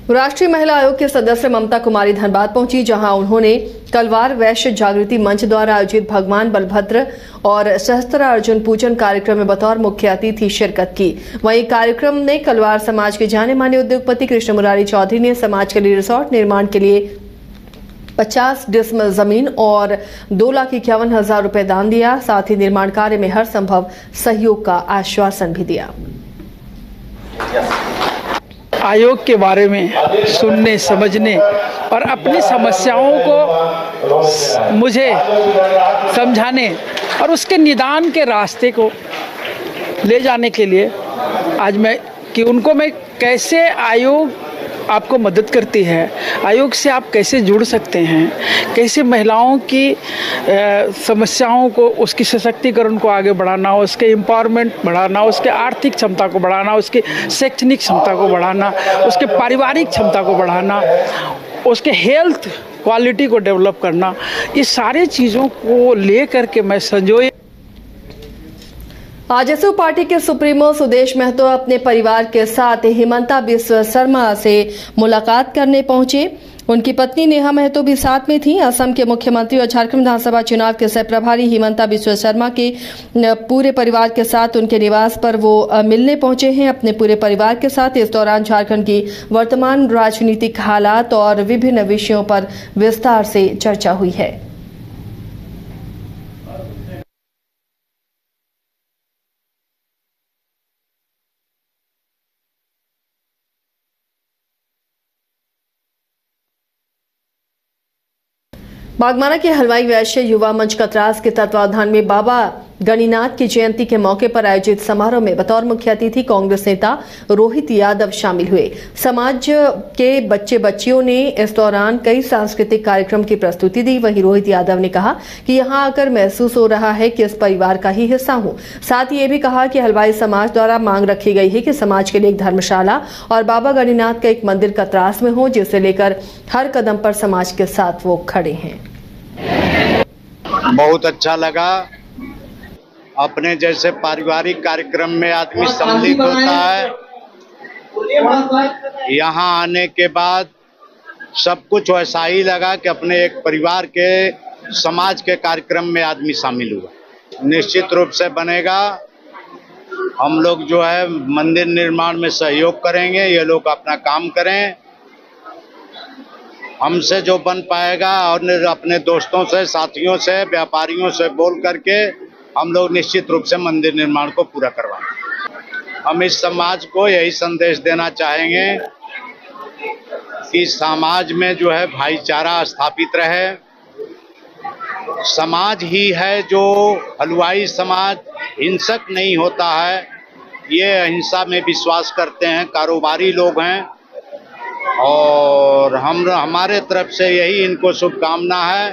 राष्ट्रीय महिला आयोग के सदस्य ममता कुमारी धनबाद पहुंची, जहां उन्होंने कलवार वैश्य जागृति मंच द्वारा आयोजित भगवान बलभद्र और सहस्त्रार्जुन पूजन कार्यक्रम में बतौर मुख्य अतिथि शिरकत की। वहीं कार्यक्रम में कलवार समाज के जाने माने उद्योगपति कृष्ण मुरारी चौधरी ने समाज के लिए रिसोर्ट निर्माण के लिए 50 डिसमिल जमीन और 2,51,000 रुपए दान दिया। साथ ही निर्माण कार्य में हर संभव सहयोग का आश्वासन भी दिया। आयोग के बारे में सुनने, समझने और अपनी समस्याओं को मुझे समझाने और उसके निदान के रास्ते को ले जाने के लिए आज मैं कैसे आयोग आपको मदद करती है, आयोग से आप कैसे जुड़ सकते हैं, कैसे महिलाओं की समस्याओं को, उसकी सशक्तिकरण को आगे बढ़ाना, उसके एम्पावरमेंट बढ़ाना, उसके आर्थिक क्षमता को बढ़ाना, उसकी शैक्षणिक क्षमता को बढ़ाना, उसके पारिवारिक क्षमता को बढ़ाना, उसके हेल्थ क्वालिटी को डेवलप करना, ये सारे चीज़ों को ले करके मैं संजोए। आजसू पार्टी के सुप्रीमो सुदेश महतो अपने परिवार के साथ हिमंता बिस्वा शर्मा से मुलाकात करने पहुंचे। उनकी पत्नी नेहा महतो भी साथ में थी। असम के मुख्यमंत्री और झारखंड विधानसभा चुनाव के सह प्रभारी हिमंता बिस्वा शर्मा के पूरे परिवार के साथ उनके निवास पर वो मिलने पहुंचे हैं अपने पूरे परिवार के साथ। इस दौरान झारखंड की वर्तमान राजनीतिक हालात और विभिन्न विषयों पर विस्तार से चर्चा हुई है। बागमारा के हलवाई वैश्य युवा मंच कतरास के तत्वावधान में बाबा गणिनाथ की जयंती के मौके पर आयोजित समारोह में बतौर मुख्य अतिथि कांग्रेस नेता रोहित यादव शामिल हुए। समाज के बच्चे बच्चियों ने इस दौरान कई सांस्कृतिक कार्यक्रम की प्रस्तुति दी। वहीं रोहित यादव ने कहा कि यहां आकर महसूस हो रहा है कि इस परिवार का ही हिस्सा हूं। साथ ही ये भी कहा कि हलवाई समाज द्वारा मांग रखी गई है कि समाज के लिए एक धर्मशाला और बाबा गणिनाथ का एक मंदिर कतरास में हो, जिसे लेकर हर कदम पर समाज के साथ वो खड़े हैं। बहुत अच्छा लगा। अपने जैसे पारिवारिक कार्यक्रम में आदमी सम्मिलित होता है, यहाँ आने के बाद सब कुछ वैसा ही लगा कि अपने एक परिवार के, समाज के कार्यक्रम में आदमी शामिल हुआ। निश्चित रूप से बनेगा। हम लोग जो है मंदिर निर्माण में सहयोग करेंगे, ये लोग अपना काम करें। हमसे जो बन पाएगा और अपने दोस्तों से, साथियों से, व्यापारियों से बोल करके हम लोग निश्चित रूप से मंदिर निर्माण को पूरा करवाएंगे। हम इस समाज को यही संदेश देना चाहेंगे कि समाज में जो है भाईचारा स्थापित रहे। समाज ही है जो हलवाई समाज हिंसक नहीं होता है, ये अहिंसा में विश्वास करते हैं, कारोबारी लोग हैं और हमारे तरफ से यही इनको शुभकामना है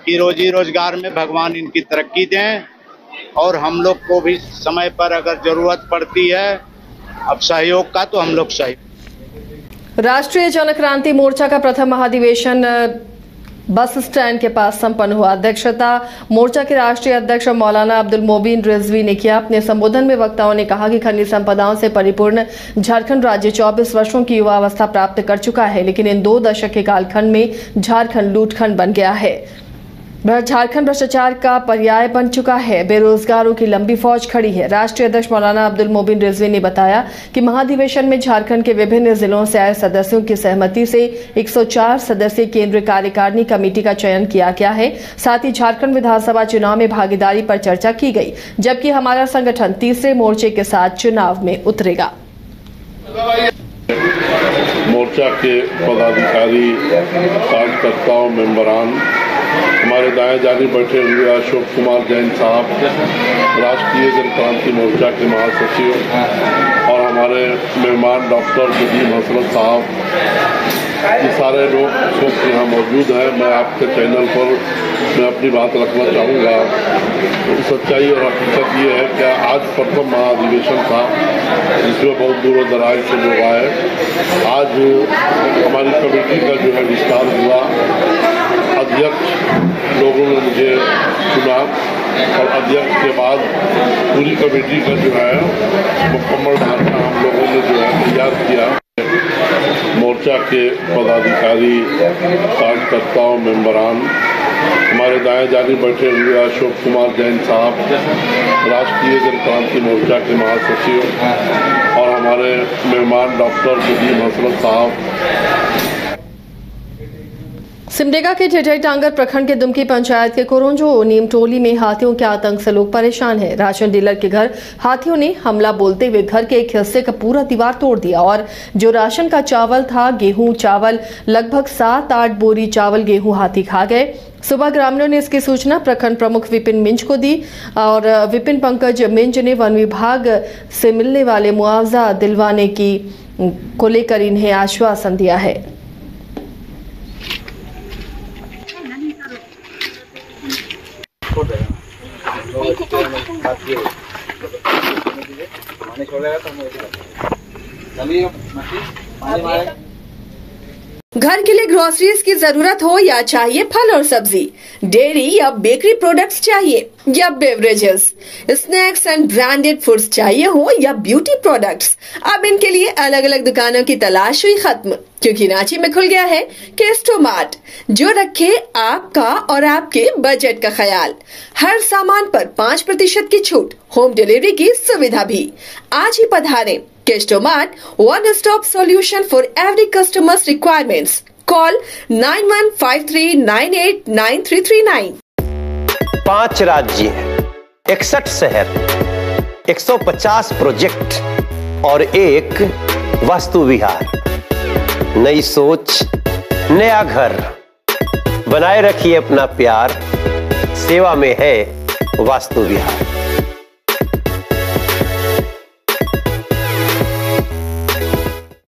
कि रोजी रोजगार में भगवान इनकी तरक्की दें और हम लोग को भी समय पर अगर जरूरत पड़ती है अब सहयोग का, तो हम लोग सहयोग। राष्ट्रीय जन क्रांति मोर्चा का प्रथम महाधिवेशन बस स्टैंड के पास संपन्न हुआ। अध्यक्षता मोर्चा के राष्ट्रीय अध्यक्ष मौलाना अब्दुल मोबिन रिजवी ने किया। अपने संबोधन में वक्ताओं ने कहा कि खनिज संपदाओं से परिपूर्ण झारखंड राज्य 24 वर्षों की युवावस्था प्राप्त कर चुका है, लेकिन इन 2 दशक के कालखंड में झारखंड लूटखंड बन गया है। झारखंड भ्रष्टाचार का पर्याय बन चुका है। बेरोजगारों की लंबी फौज खड़ी है। राष्ट्रीय अध्यक्ष मौलाना अब्दुल मोबिन रिजवी ने बताया कि महाधिवेशन में झारखंड के विभिन्न जिलों से आए सदस्यों की सहमति से 104 सदस्यीय केंद्रीय कार्यकारिणी कमेटी का चयन किया गया है। साथ ही झारखंड विधानसभा चुनाव में भागीदारी पर चर्चा की गई, जबकि हमारा संगठन तीसरे मोर्चे के साथ चुनाव में उतरेगा। मोर्चा के पदाधिकारी, कार्यकर्ताओं, मेंबरान, हमारे दाएं जाने बैठे हुए अशोक कुमार जैन साहब, राष्ट्रीय जन क्रांति मोर्चा के महासचिव, और हमारे मेहमान डॉक्टर जदीम हसरत साहब, ये सारे लोग यहाँ मौजूद हैं। मैं आपके चैनल पर मैं अपनी बात रखना चाहूँगा। तो सच्चाई और हकीकत ये है कि आज प्रथम महाधिवेशन था जिसमें बहुत दूर दराज से लोग आए। आज हमारी कमेटी का जो है विस्तार हुआ। अध्यक्ष लोगों ने मुझे चुना और अध्यक्ष के बाद पूरी कमेटी का जो है मुकम्मल ढांचा हम लोगों ने जो है तैयार किया। मोर्चा के पदाधिकारी, कार्यकर्ताओं, मेंबरान, हमारे दाएं जानी बैठे हुए अशोक कुमार जैन साहब, राष्ट्रीय जनक्रांति मोर्चा के महासचिव, और हमारे मेहमान डॉक्टर नदीम हसरत साहब। सिमडेगा के ठेठई टांगर प्रखंड के दुमकी पंचायत के कोरोंजो नीम टोली में हाथियों के आतंक से लोग परेशान हैं। राशन डीलर के घर हाथियों ने हमला बोलते हुए घर के एक हिस्से का पूरा दीवार तोड़ दिया और जो राशन का चावल था, गेहूं, चावल, लगभग 7-8 बोरी चावल, गेहूं हाथी खा गए। सुबह ग्रामीणों ने इसकी सूचना प्रखंड प्रमुख विपिन मिंज को दी और विपिन पंकज मिंज ने वन विभाग से मिलने वाले मुआवजा दिलवाने की को लेकर इन्हें आश्वासन दिया है। घर के लिए ग्रोसरीज की जरूरत हो या चाहिए फल और सब्जी, डेयरी या बेकरी प्रोडक्ट्स चाहिए या beverages, snacks and branded foods चाहिए हो या ब्यूटी प्रोडक्ट्स, अब इनके लिए अलग अलग दुकानों की तलाश हुई खत्म, क्योंकि रांची में खुल गया है केस्टोमार्ट, जो रखे आपका और आपके बजट का ख्याल। हर सामान पर 5% की छूट, होम डिलीवरी की सुविधा भी। आज ही पधारें केस्टोमार्ट, one stop solution for every customers requirements. Call 9153989339। 5 राज्य, 61 शहर, 150 प्रोजेक्ट और एक वास्तु विहार। नई सोच, नया घर, बनाए रखिए अपना प्यार, सेवा में है वास्तु विहार।